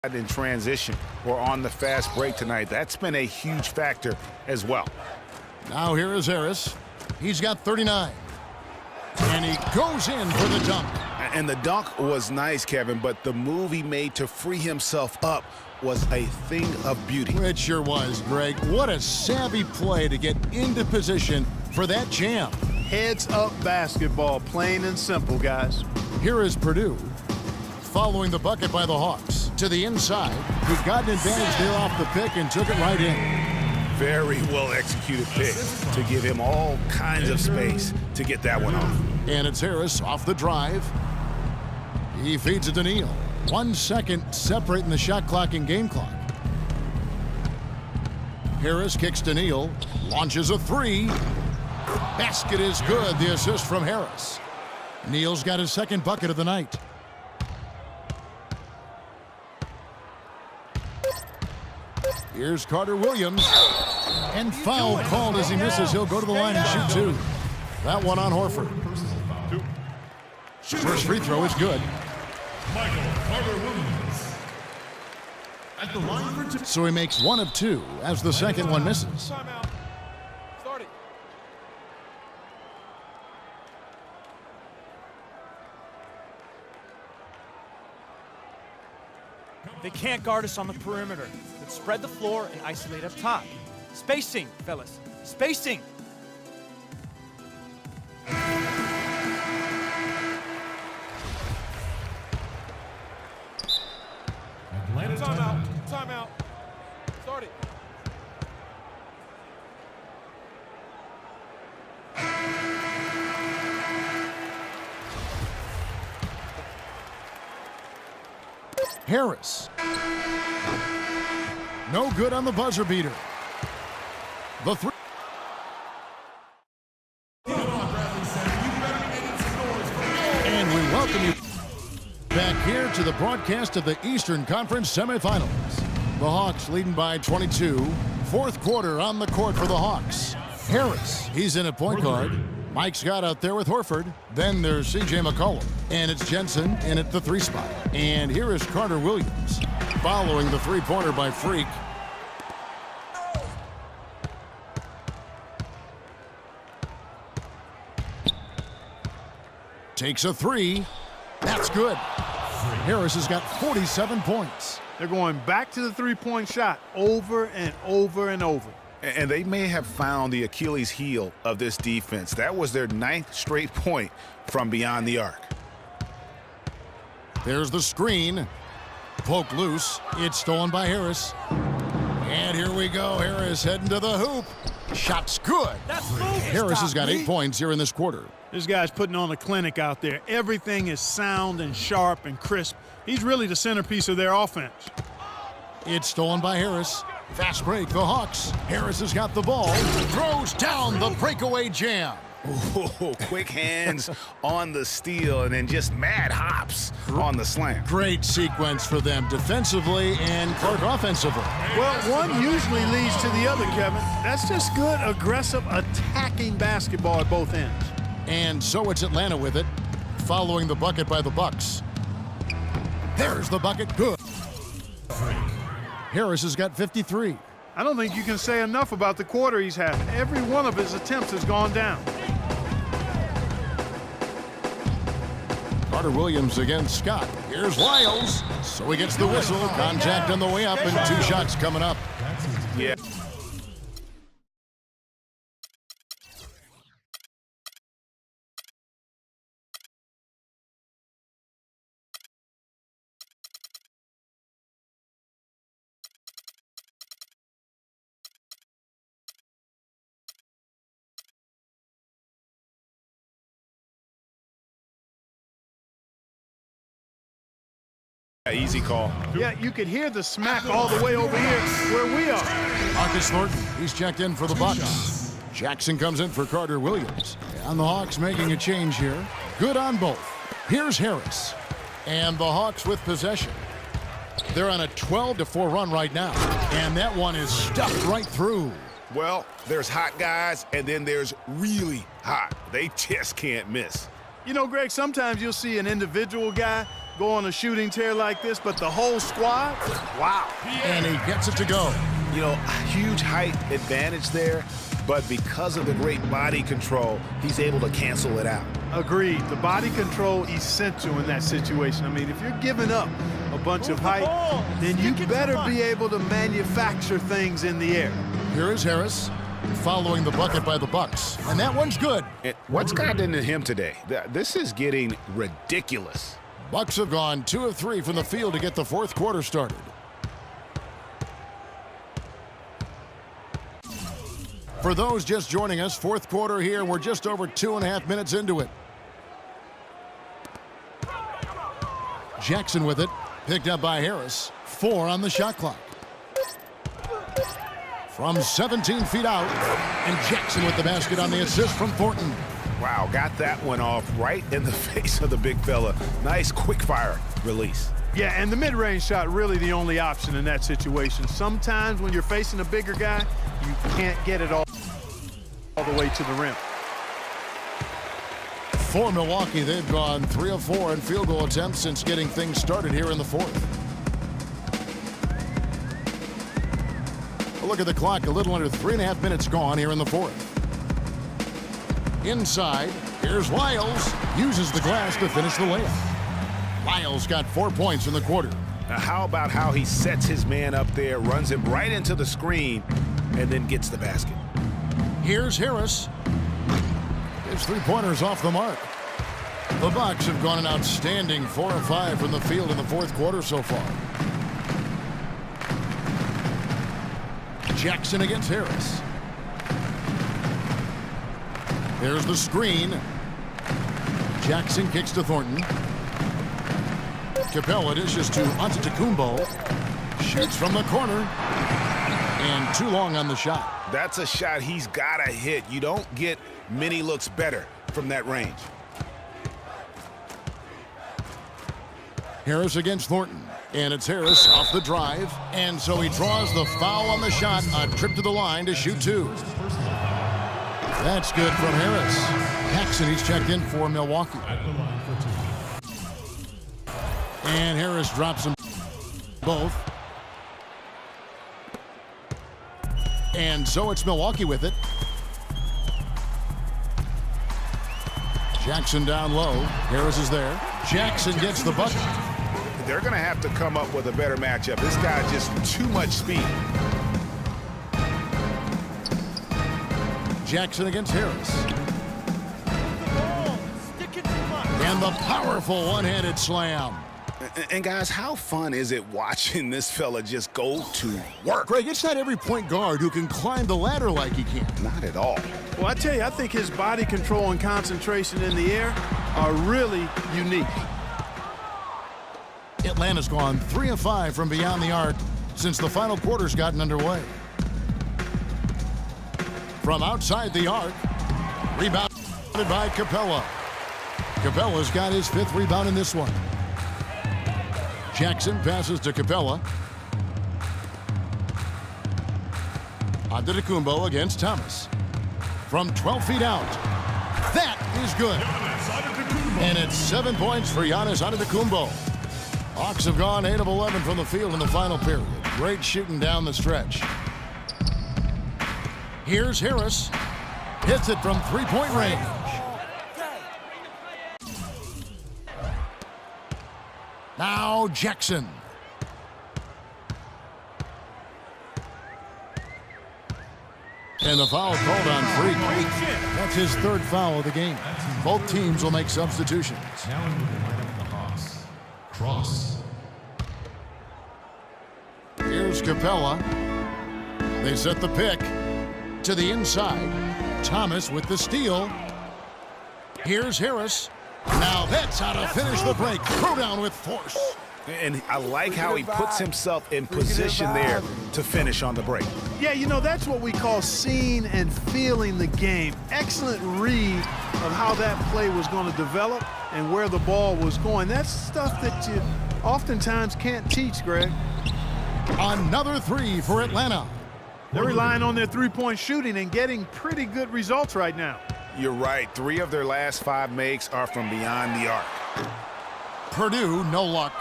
in transition or on the fast break tonight. That's been a huge factor as well. Now here is Harris. He's got 39. And he goes in for the dunk. And the dunk was nice, Kevin, but the move he made to free himself up was a thing of beauty. It sure was, Greg. What a savvy play to get into position for that jam. Heads-up basketball, plain and simple, guys. Here is Purdue. Following the bucket by the Hawks. To the inside. He got an advantage there off the pick and took it right in. Very well executed pick to give him all kinds of space to get that one off. And it's Harris off the drive. He feeds it to Neal. 1 second separating the shot clock and game clock. Harris kicks to Neal. Launches a three. Basket is good. The assist from Harris. Neal's got his second bucket of the night. Here's Carter Williams. And foul called as he misses. He'll go to the line and shoot two. That one on Horford. First free throw is good. Michael Carter Williams. At the line for two. So he makes 1 of 2 as the second one misses. Timeout. Start it. They can't guard us on the perimeter. Let's spread the floor and isolate up top. Spacing, fellas. Spacing. Atlanta Timeout. Timeout. Start it. Harris. No good on the buzzer beater. The three. And we welcome you back here to the broadcast of the Eastern Conference semifinals. The Hawks leading by 22. Fourth quarter on the court for the Hawks. Harris, he's in at point guard. Mike Scott out there with Horford. Then there's C.J. McCollum. And it's Jensen in at the 3 spot. And here is Carter Williams following the three-pointer by Freak. Takes a three. That's good. Harris has got 47 points. They're going back to the three-point shot over and over and over. And they may have found the Achilles heel of this defense. That was their 9th straight point from beyond the arc. There's the screen. Poke loose. It's stolen by Harris. And here we go. Harris heading to the hoop. Shot's good. Harris has got 8 points here in this quarter. This guy's putting on a clinic out there. Everything is sound and sharp and crisp. He's really the centerpiece of their offense. It's stolen by Harris. Fast break, the Hawks. Harris has got the ball. Throws down the breakaway jam. Ooh, quick hands on the steal and then just mad hops on the slam. Great sequence for them defensively and Clark offensively. Well, one usually leads to the other, Kevin. That's just good, aggressive, attacking basketball at both ends. And so it's Atlanta with it, following the bucket by the Bucks. There's the bucket, good. Harris has got 53. I don't think you can say enough about the quarter he's had. Every one of his attempts has gone down. Carter Williams against Scott. Here's Lyles. So he gets the whistle. Contact on the way up and 2 shots coming up. Yeah. Easy call. Yeah, you could hear the smack all the way over here where we are. Marcus Thornton, he's checked in for the Bucks. Jackson comes in for Carter Williams. And the Hawks making a change here. Good on both. Here's Harris. And the Hawks with possession. They're on a 12-4 run right now. And that one is stuffed right through. Well, there's hot guys, and then there's really hot. They just can't miss. You know, Greg, sometimes you'll see an individual guy go on a shooting tear like this, but the whole squad, wow. And he gets it to go. You know, huge height advantage there, but because of the great body control, he's able to cancel it out. Agreed. The body control essential in that situation. I mean, if you're giving up a bunch of height, then you better be able to manufacture things in the air. Here is Harris following the bucket by the Bucks. And that one's good. What's gotten into him today? This is getting ridiculous. Bucks have gone 2 of 3 from the field to get the fourth quarter started. For those just joining us, fourth quarter here. We're just over 2.5 minutes into it. Jackson with it, picked up by Harris. 4 on the shot clock. From 17 feet out, and Jackson with the basket on the assist from Thornton. Wow, got that one off right in the face of the big fella. Nice quick fire release. Yeah, and the mid-range shot really the only option in that situation. Sometimes when you're facing a bigger guy, you can't get it all the way to the rim. For Milwaukee, they've gone 3 of 4 in field goal attempts since getting things started here in the fourth. A look at the clock, a little under 3.5 minutes gone here in the fourth. Inside, here's Lyles, uses the glass to finish the layup. Lyles got 4 points in the quarter. Now, how about how he sets his man up there, runs him right into the screen, and then gets the basket? Here's Harris. His three-pointers off the mark. The Bucks have gone an outstanding 4 of 5 from the field in the fourth quarter so far. Jackson against Harris. There's the screen. Jackson kicks to Thornton. Capella dishes to Antetokounmpo. Shoots from the corner. And too long on the shot. That's a shot he's got to hit. You don't get many looks better from that range. Harris against Thornton. And it's Harris off the drive. And so he draws the foul on the shot. A trip to the line to shoot 2. That's good from Harris. Paxson, he's checked in for Milwaukee. And Harris drops them both. And so it's Milwaukee with it. Jackson down low. Harris is there. Jackson gets the bucket. They're going to have to come up with a better matchup. This guy just too much speed. Jackson against Harris. And the powerful one-handed slam. And guys, how fun is it watching this fella just go to work? Greg, it's not every point guard who can climb the ladder like he can. Not at all. Well, I tell you, I think his body control and concentration in the air are really unique. Atlanta's gone 3 of 5 from beyond the arc since the final quarter's gotten underway. From outside the arc, rebounded by Capella. Capella's got his 5th rebound in this one. Jackson passes to Capella. Antetokounmpo against Thomas. From 12 feet out. That is good. And it's 7 points for Giannis Antetokounmpo. Hawks have gone 8 of 11 from the field in the final period. Great shooting down the stretch. Here's Harris. Hits it from three-point range. Now Jackson. And the foul called on Freak. That's his 3rd foul of the game. Both teams will make substitutions. Now into the lineup, the Hawks. Cross. Here's Capella. They set the pick to the inside. Thomas with the steal. Here's Harris. Now that's how to finish the break. Throw down with force. And I like how he puts himself in position there to finish on the break. Yeah, you know, that's what we call seeing and feeling the game. Excellent read of how that play was going to develop and where the ball was going. That's stuff that you oftentimes can't teach, Greg. Another 3 for Atlanta. They're relying on their three-point shooting and getting pretty good results right now. You're right. 3 of their last 5 makes are from beyond the arc. Purdue, no luck.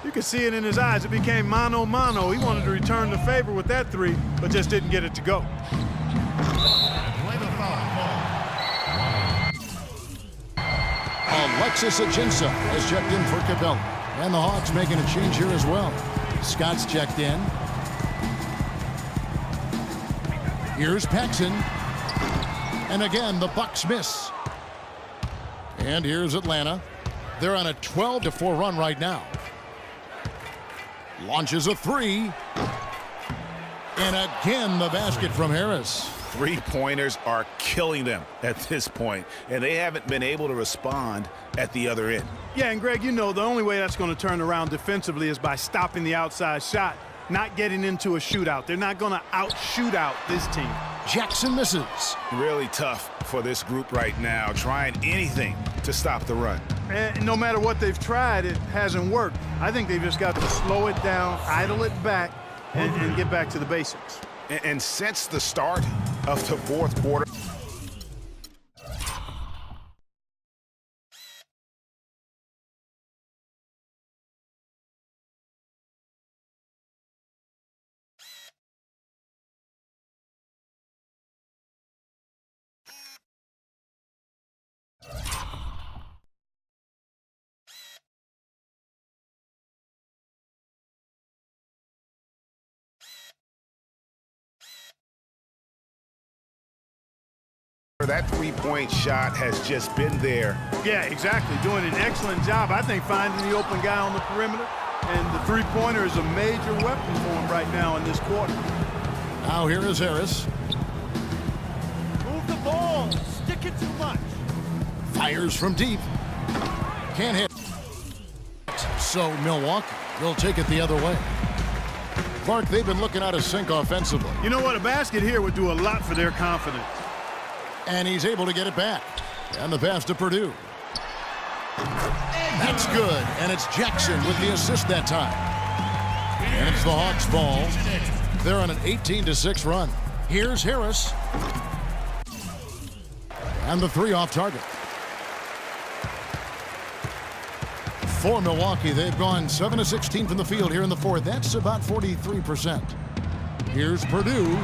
You could see it in his eyes. It became mano-mano. He wanted to return the favor with that three, but just didn't get it to go. Play the foul call. Alexis Ajinça has checked in for Cabela. And the Hawks making a change here as well. Scott's checked in. Here's Paxson. And again, the Bucks miss. And here's Atlanta. They're on a 12-4 run right now. Launches a three. And again, the basket from Harris. Three-pointers are killing them at this point, and they haven't been able to respond at the other end. Yeah, and Greg, you know, the only way that's going to turn around defensively is by stopping the outside shot, not getting into a shootout. They're not going to out-shoot out this team. Jackson misses. Really tough for this group right now, trying anything to stop the run. And no matter what they've tried, it hasn't worked. I think they've just got to slow it down, idle it back, and get back to the basics. And since the start of the fourth quarter, that three-point shot has just been there. Yeah, exactly. Doing an excellent job, I think, finding the open guy on the perimeter. And the three-pointer is a major weapon for him right now in this quarter. Now here is Harris. Move the ball. Stick it too much. Fires from deep. Can't hit. So Milwaukee will take it the other way. Clark, they've been looking out of sync offensively. You know what? A basket here would do a lot for their confidence. And he's able to get it back. And the pass to Purdue. That's good. And it's Jackson with the assist that time. And it's the Hawks' ball. They're on an 18-6 run. Here's Harris. And the three off target. For Milwaukee, they've gone 7-16 from the field here in the fourth. That's about 43%. Here's Purdue.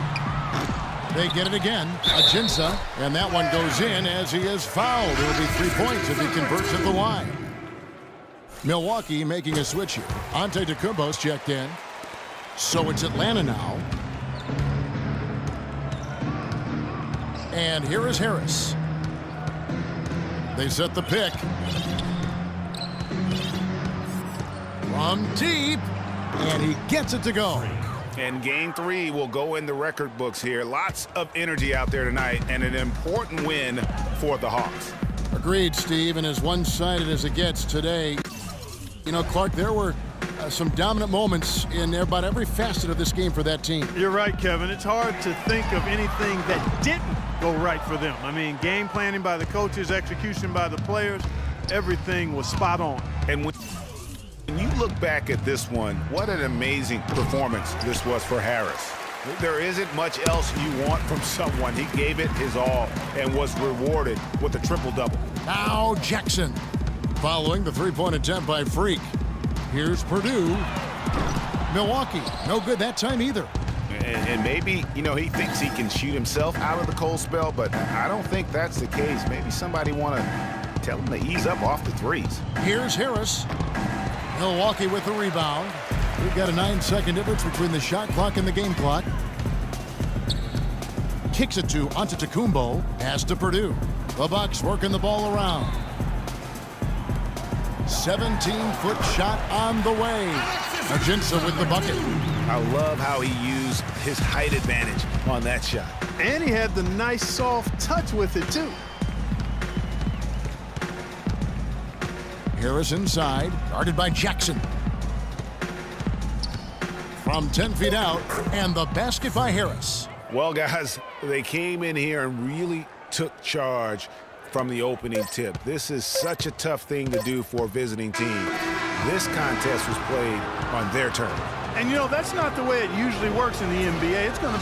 They get it again. Ajinça. And that one goes in as he is fouled. It will be 3 points if he converts at the line. Milwaukee making a switch here. Antetokounmpo's checked in. So it's Atlanta now. And here is Harris. They set the pick. From deep. And he gets it to go. And game three will go in the record books here. Lots of energy out there tonight and an important win for the Hawks. Agreed, Steve, and as one-sided as it gets today, you know, Clark, there were some dominant moments in about every facet of this game for that team. You're right, Kevin. It's hard to think of anything that didn't go right for them. I mean, game planning by the coaches, execution by the players, everything was spot on. And when you look back at this one, what an amazing performance this was for Harris. There isn't much else you want from someone. He gave it his all and was rewarded with a triple-double. Now Jackson following the three-point attempt by Freak. Here's Purdue. Milwaukee, no good that time either. And maybe, you know, he thinks he can shoot himself out of the cold spell, but I don't think that's the case. Maybe somebody want to tell him to ease up off the threes. Here's Harris. Milwaukee with the rebound. We've got a 9-second difference between the shot clock and the game clock. Kicks it to Antetokounmpo. Pass to Purdue. The Bucks working the ball around. 17-foot shot on the way. Ajinça with the bucket. I love how he used his height advantage on that shot. And he had the nice soft touch with it, too. Harris inside, guarded by Jackson. From 10 feet out, and the basket by Harris. Well, guys, they came in here and really took charge from the opening tip. This is such a tough thing to do for a visiting team. This contest was played on their terms. And, you know, that's not the way it usually works in the NBA. It's going to